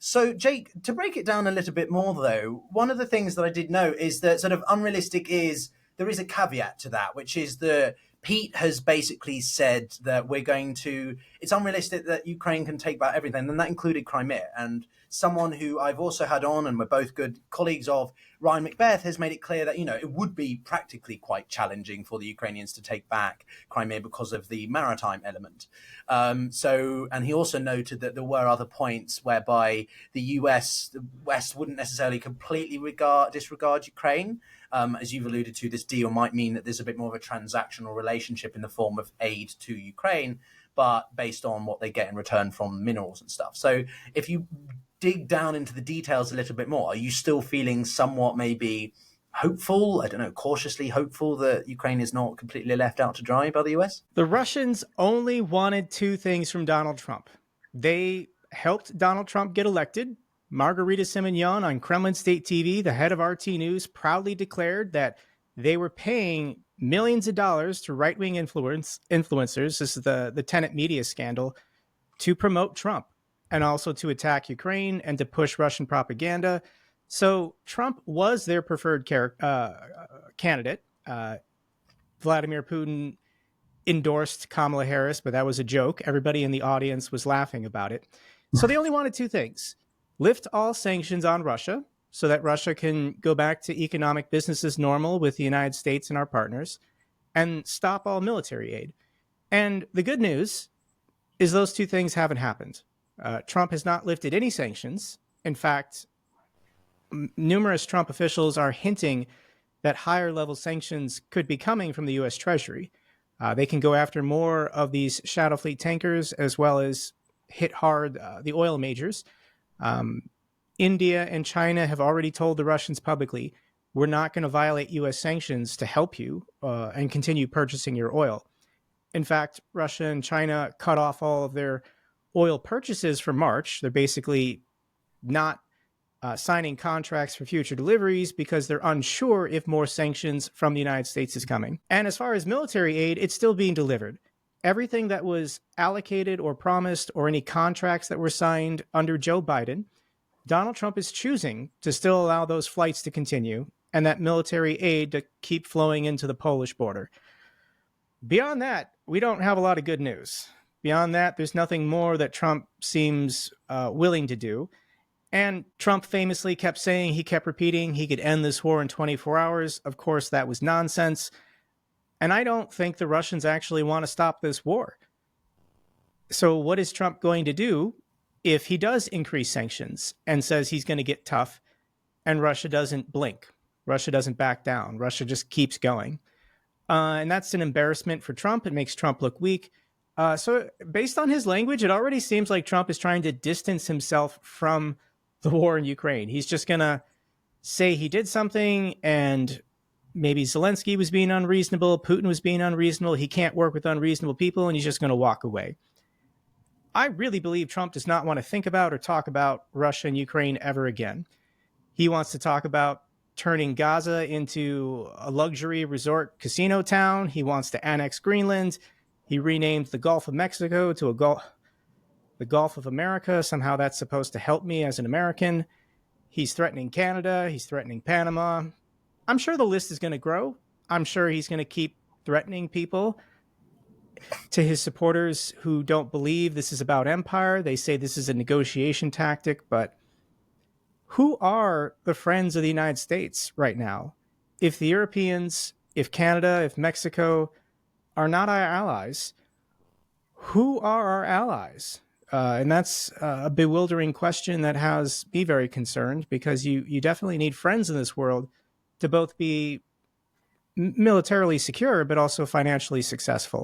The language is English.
So, Jake, to break it down a little bit more, though, one of the things that I did note is that sort of unrealistic is there is a caveat to that, which is that Pete has basically said that it's unrealistic that Ukraine can take back everything, and that included Crimea. And someone who I've also had on, and we're both good colleagues of, Ryan Macbeth, has made it clear that, it would be practically quite challenging for the Ukrainians to take back Crimea because of the maritime element. And he also noted that there were other points whereby the West wouldn't necessarily completely disregard Ukraine. As you've alluded to, this deal might mean that there's a bit more of a transactional relationship in the form of aid to Ukraine, but based on what they get in return from minerals and stuff. So if you dig down into the details a little bit more, are you still feeling somewhat maybe hopeful, I don't know, cautiously hopeful that Ukraine is not completely left out to dry by the US? The Russians only wanted two things from Donald Trump. They helped Donald Trump get elected. Margarita Simonyan on Kremlin State TV, the head of RT News, proudly declared that they were paying millions of dollars to right-wing influencers, this is the Tenet media scandal, to promote Trump and also to attack Ukraine and to push Russian propaganda. So Trump was their preferred candidate. Vladimir Putin endorsed Kamala Harris, but that was a joke. Everybody in the audience was laughing about it. So they only wanted two things: lift all sanctions on Russia so that Russia can go back to economic business as normal with the United States and our partners, and stop all military aid. And the good news is those two things haven't happened. Trump has not lifted any sanctions. In fact, numerous Trump officials are hinting that higher level sanctions could be coming from the U.S. Treasury. They can go after more of these shadow fleet tankers, as well as hit hard the oil majors. India and China have already told the Russians publicly, we're not going to violate U.S. sanctions to help you and continue purchasing your oil. In fact, Russia and China cut off all of their oil purchases for March. They're basically not signing contracts for future deliveries because they're unsure if more sanctions from the United States is coming. And as far as military aid, it's still being delivered. Everything that was allocated or promised, or any contracts that were signed under Joe Biden, Donald Trump is choosing to still allow those flights to continue and that military aid to keep flowing into the Polish border. Beyond that, we don't have a lot of good news. Beyond that, there's nothing more that Trump seems willing to do. And Trump famously kept saying, he kept repeating, he could end this war in 24 hours. Of course, that was nonsense. And I don't think the Russians actually want to stop this war. So what is Trump going to do if he does increase sanctions and says he's going to get tough and Russia doesn't blink? Russia doesn't back down. Russia just keeps going. And that's an embarrassment for Trump. It makes Trump look weak. So based on his language, it already seems like Trump is trying to distance himself from the war in Ukraine. He's just going to say he did something and maybe Zelenskyy was being unreasonable, Putin was being unreasonable, he can't work with unreasonable people, and he's just going to walk away. I really believe Trump does not want to think about or talk about Russia and Ukraine ever again. He wants to talk about turning Gaza into a luxury resort casino town. He wants to annex Greenland. He renamed the Gulf of Mexico to the Gulf of America. Somehow that's supposed to help me as an American. He's threatening Canada. He's threatening Panama. I'm sure the list is going to grow. I'm sure he's going to keep threatening people. To his supporters who don't believe this is about empire, they say this is a negotiation tactic, but who are the friends of the United States right now? If the Europeans, if Canada, if Mexico are not our allies, who are our allies? And that's a bewildering question that has me very concerned, because you definitely need friends in this world to both be militarily secure, but also financially successful.